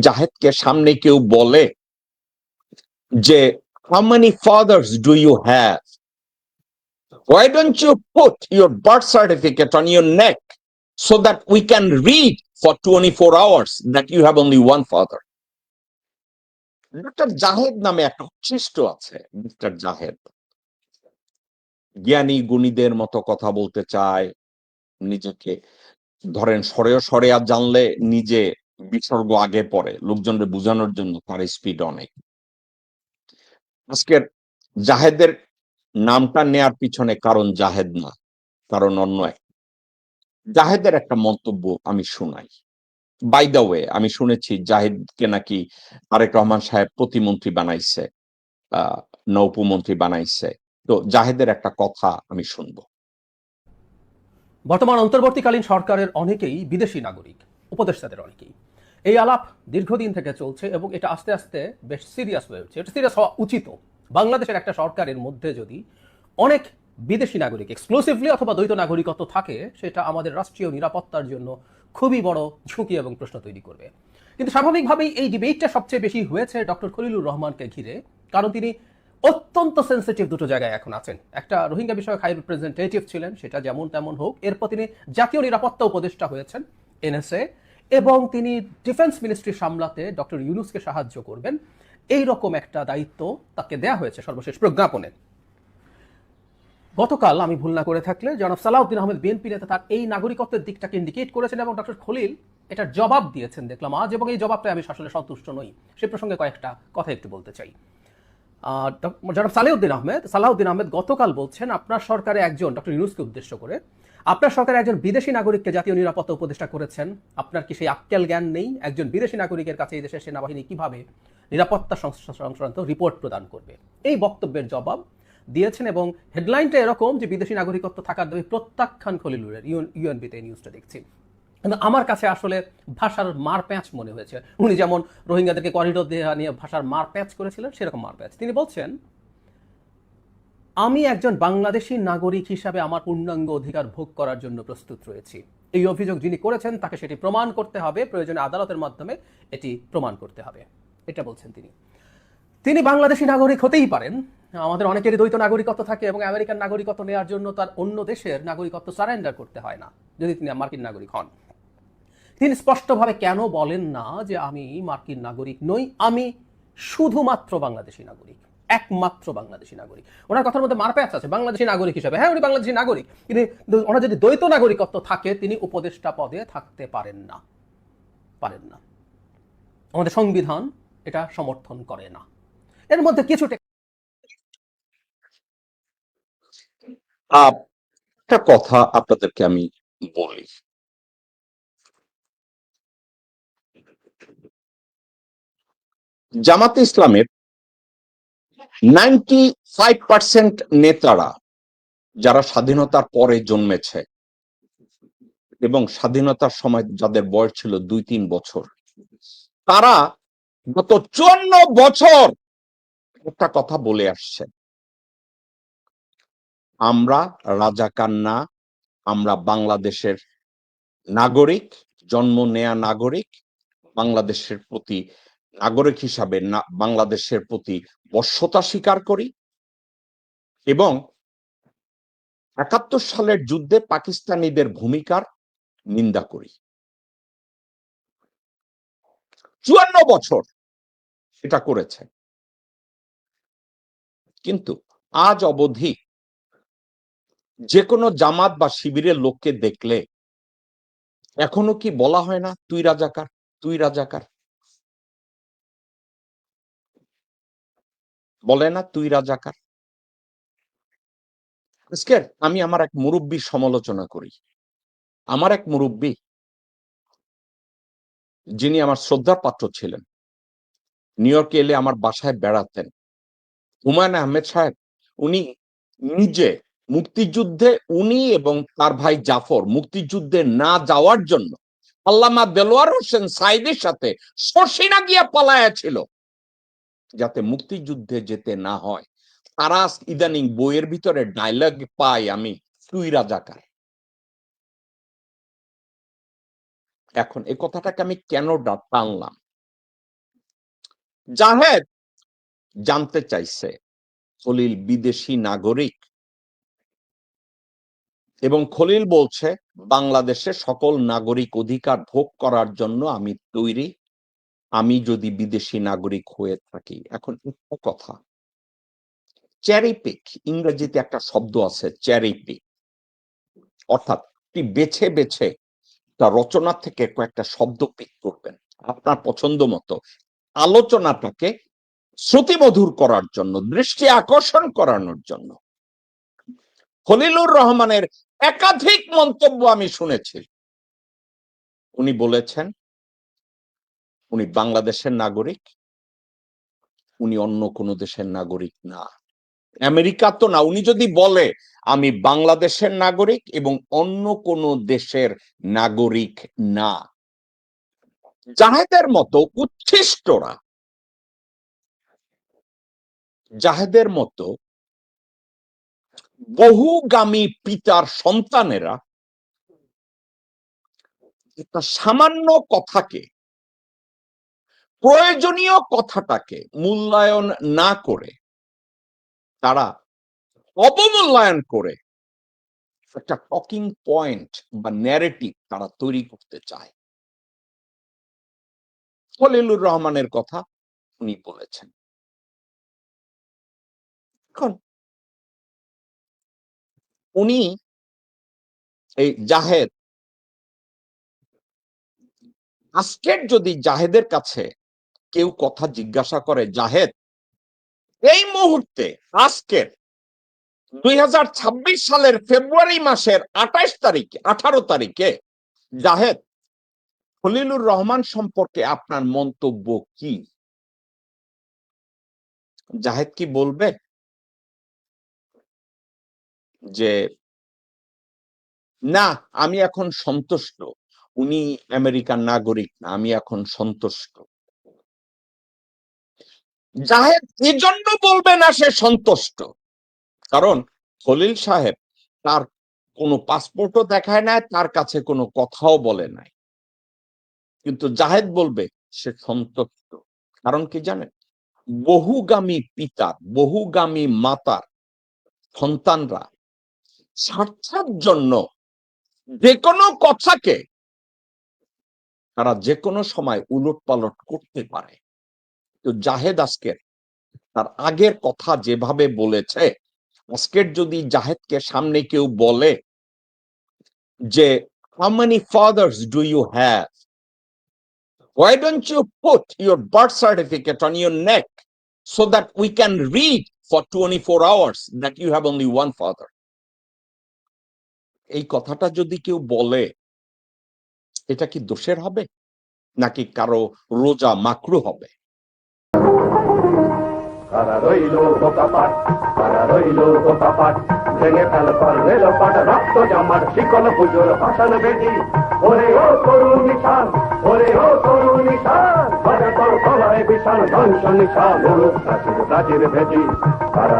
জাহেদকে সামনে কেউ বলে যে how many fathers do you have? Why don't you put your birth certificate on your neck so that we can read for 24 hours that you have only one father? Doctor Zahed নামে একটা উচ্ছিষ্ট আছে, mister Zahed জ্ঞানী গুণীদের মতো কথা বলতে চায়, নিজেকে ধরেন সরেয়া জানলে নিজে বিসর্গ আগে পড়ে লোকজনকে বোঝানোর জন্য, তার স্পিড অনেক। আজকের জাহেদের নামটা নেয়ার পিছনে কারণ জাহেদ না, কারণ অন্য এক। জাহেদের একটা মন্তব্য আমি শুনাই। বাই দ্য ওয়ে, আমি শুনেছি জাহেদকে নাকি তারেক রহমান সাহেব প্রতিমন্ত্রী বানাইছে, নৌপমন্ত্রী বানাইছে। তো জাহেদের একটা কথা আমি শুনবো। বর্তমান অন্তর্বর্তীকালীন সরকারের অনেকেই বিদেশি নাগরিক, উপদেষ্টাদের অনেকেই। এই আলাপ দীর্ঘদিন থেকে চলছে এবং এটা আস্তে আস্তে বেশ সিরিয়াস হয়ে উঠছে। এটা সিরিয়াস হওয়া উচিত। বাংলাদেশের একটা সরকারের মধ্যে যদি অনেক বিদেশি নাগরিক এক্সক্লুসিভলি অথবা দ্বৈত নাগরিকত্ব থাকে, সেটা আমাদের রাষ্ট্রীয় নিরাপত্তার জন্য খুবই বড় ঝুঁকি এবং প্রশ্ন তৈরি করবে। কিন্তু স্বাভাবিকভাবেই এই ডিবেটটা সবচেয়ে বেশি হয়েছে ডক্টর খলিলুর রহমানকে ঘিরে, কারণ তিনি অত্যন্ত সেন্সিটিভ দুটো জায়গায় এখন আছেন। একটা রোহিঙ্গা বিষয়ক হাই রিপ্রেজেন্টেটিভ ছিলেন, সেটা যেমন তেমন হোক, এরপর তিনি জাতীয় নিরাপত্তা উপদেষ্টা হয়েছেন এনএসএ, এবং তিনি ডিফেন্স মিনিস্ট্রি সামলাতে ডক্টর ইউনূসকে সাহায্য করবেন, এই রকম একটা দায়িত্ব তাকে দেয়া হয়েছে সর্বশেষ প্রজ্ঞাপনে। গতকাল আমি ভুল না করে থাকলে জনাব সালাউদ্দিন আহমেদ বিএনপি নেতা তার এই নাগরিকত্বের দিকটাকে ইন্ডিকেট করেছেন এবং ডক্টর খলিল এটার জবাব দিয়েছেন দেখলাম আজ, এবং এই জবাবটায় আমি আসলে সন্তুষ্ট নই। সে প্রসঙ্গে কয়েকটা কথা একটু বলতে চাই। জনাব সালাউদ্দিন আহমেদ গতকাল বলছেন আপনার সরকারে একজন, ডক্টর ইউনূসকে উদ্দেশ্য করে, আপনার সরকারে একজন বিদেশি নাগরিককে জাতীয় নিরাপত্তা উপদেষ্টা করেছেন, আপনার কি সেই আক্কেল জ্ঞান নেই? একজন বিদেশি নাগরিকের কাছে এই দেশের সেনাবাহিনী কিভাবে নিরাপত্তা সংক্রান্ত রিপোর্ট প্রদান করবে? এই বক্তব্যের জবাব দিয়েছেন এবং হেডলাইনটা এরকম যে বিদেশি নাগরিকত্ব থাকার দাবি প্রত্যাখ্যান খলিলুরের। ইউএনবিতে নিউজটা দেখছি, কিন্তু আমার কাছে আসলে ভাষার মারপ্যাঁচ মনে হয়েছে। উনি যেমন রোহিঙ্গাদেরকে করিডোর দেওয়া নিয়ে ভাষার মারপ্যাঁচ করেছিলেন, সেরকম মারপ্যাঁচ। তিনি বলছেন আমি একজন বাংলাদেশি নাগরিক হিসাবে আমার পূর্ণাঙ্গ অধিকার ভোগ করার জন্য প্রস্তুত রয়েছি। এই অভিযোগ যিনি করেছেন তাকে সেটি প্রমাণ করতে হবে, প্রয়োজনে আদালতের মাধ্যমে এটি প্রমাণ করতে হবে, এটা বলছেন তিনি। তিনি বাংলাদেশি নাগরিক হতেই পারেন, আমাদের অনেকেরই দ্বৈত নাগরিকত্ব থাকে এবং আমেরিকান নাগরিকত্ব নেওয়ার জন্য তার অন্য দেশের নাগরিকত্ব সারেন্ডার করতে হয় না যদি তিনি মার্কিন নাগরিক হন। তিনি স্পষ্টভাবে কেন বলেন না যে আমি মার্কিন নাগরিক নই, আমি শুধুমাত্র বাংলাদেশি নাগরিক, একমাত্র বাংলাদেশি নাগরিক? ওনার কথার মধ্যে মারপ্যাচ আছে বাংলাদেশি নাগরিক হিসেবে। হ্যাঁ, উনি বাংলাদেশি নাগরিক, কিন্তু ওনার যদি দ্বৈত নাগরিকত্ব থাকে তিনি উপদেষ্টা পদে থাকতে পারেন না, পারেন না। আমাদের সংবিধান এটা সমর্থন করে না। এর মধ্যে কিছুটা একটা কথা আপনাদেরকে আমি বলি, জামাতে ইসলামের 95% নেতারা যারা স্বাধীনতার পরে জন্মেছে এবং স্বাধীনতার সময় যাদের বয়স ছিল 2-3 বছর, তারা গত 54 বছর একটা কথা বলে আসছে, আমরা রাজাকার না, আমরা বাংলাদেশের নাগরিক, জন্ম নেয়া নাগরিক, বাংলাদেশের প্রতি নাগরিক হিসাবে বাংলাদেশের প্রতি বশ্যতা স্বীকার করি এবং ৭১ সালের যুদ্ধে পাকিস্তানিদের ভূমিকার নিন্দা করি। ৫৪ বছর এটা করেছে, কিন্তু আজ অবধি যে কোনো জামাত বা শিবিরের লোককে দেখলে এখনো কি বলা হয় না তুই রাজাকার, তুই রাজাকার? বলে না তুই রাজাকার? আজকে আমি আমার এক মুরব্বীর সমালোচনা করি। আমার এক মুরব্বী, যিনি আমার শ্রদ্ধার পাত্র ছিলেন, নিউ ইয়র্কে এলে আমার বাসায় বেড়াতেন, হুমায়ুন আহমেদ সাহেব, উনি নিজে মুক্তিযুদ্ধে উনি এবং তার ভাই জাফর মুক্তিযুদ্ধে না যাওয়ার জন্য আল্লামা দেলোয়ার হোসেন সাইদের সাথে শর্ষিনা গিয়া পালায়া ছিল যাতে মুক্তিযুদ্ধে যেতে না হয়। তারা ইদানিং বইয়ের ভিতরে ডায়লগ পাই আমি, তুই রাজাকার। এখন এই কথাটাকে আমি কেন টানলাম? জাহেদ জানতে চাইছে খলিল বিদেশি নাগরিক, এবং খলিল বলছে বাংলাদেশে সকল নাগরিক অধিকার ভোগ করার জন্য আমি তৈরি, আমি যদি বিদেশি নাগরিক হয়ে থাকি। এখন একটা কথা, চেরি পিক, ইংরেজিতে একটা শব্দ আছে চেরি পিক, অর্থাৎ আপনি বেছে বেছে একটা রচনা থেকে কয়েকটা শব্দ পিক করবেন আপনার পছন্দ মতো, আলোচনাটাকে শ্রুতিমধুর করার জন্য, দৃষ্টি আকর্ষণ করানোর জন্য। খলিলুর রহমানের একাধিক মন্তব্য আমি শুনেছি। উনি বলেছেন উনি বাংলাদেশের নাগরিক, উনি অন্য কোনো দেশের নাগরিক না, আমেরিকা তো না। উনি যদি বলে আমি বাংলাদেশের নাগরিক এবং অন্য কোনো দেশের নাগরিক না, জাহেদের মতো উচ্ছিষ্টরা, জাহেদের মতো বহুগামী পিতার সন্তানেরা একটা সামান্য কথাকে, প্রয়োজনীয় কথাটাকে মূল্যায়ন না করে তারা অবমূল্যায়ন করে একটা টকিং পয়েন্ট বা ন্যারেটিভ তারা তৈরি করতে চায়। খলিলুর রহমানের কথা উনি বলেছেন। এখন উনি এই জাহেদ, আজকের যদি জাহেদের কাছে কেউ কথা জিজ্ঞাসা করে, জাহেদ এই মুহূর্তে আজকের 2026 সালের ফেব্রুয়ারি মাসের 18 তারিখে জাহেদ খলিলুর রহমান সম্পর্কে আপনার মন্তব্য কি, জাহেদ কি বলবে যে না আমি এখন সন্তুষ্ট, উনি আমেরিকার নাগরিক না, আমি এখন সন্তুষ্ট? জাহেদ এজন্য বলবে না সে সন্তুষ্ট, কারণ খলিল সাহেব তার কোনো পাসপোর্টও দেখায় নাই, তার কাছে কোনো কথাও বলে নাই, কিন্তু জাহেদ বলবে সে সন্তুষ্ট। কারণ কি জানেন, বহুগামী পিতার, বহুগামী মাতার সন্তানরা স্বার্থের জন্য যে কোনো কথাকে তারা যে কোনো সময় উলট পালট করতে পারে। তো জাহেদ আজকের তার আগের কথা যেভাবে বলেছে, আজকের যদি জাহেদকে সামনে কেউ বলে যে how many fathers do you have, why don't you put your birth certificate on your neck so that we can read for 24 hours that you have only one father, এই কথাটা যদি কেউ বলে এটা কি দোষের হবে নাকি কারো রোজা মাকরু হবে? কারা রইল বোকাপাট, কারা রইল বোকাপাট, ভেঙে ফেল পারবে লোপাট, রক্ত জমাট শিকল পুজোর ভাষণ বেদি। ওরে ও তরুণ নিশান, ওরে ও তরুণ নিশান, বাজে তোর গলায় বিশাল ধ্বংস নিশান, প্রাচীর প্রাচীর ভেদি। কারা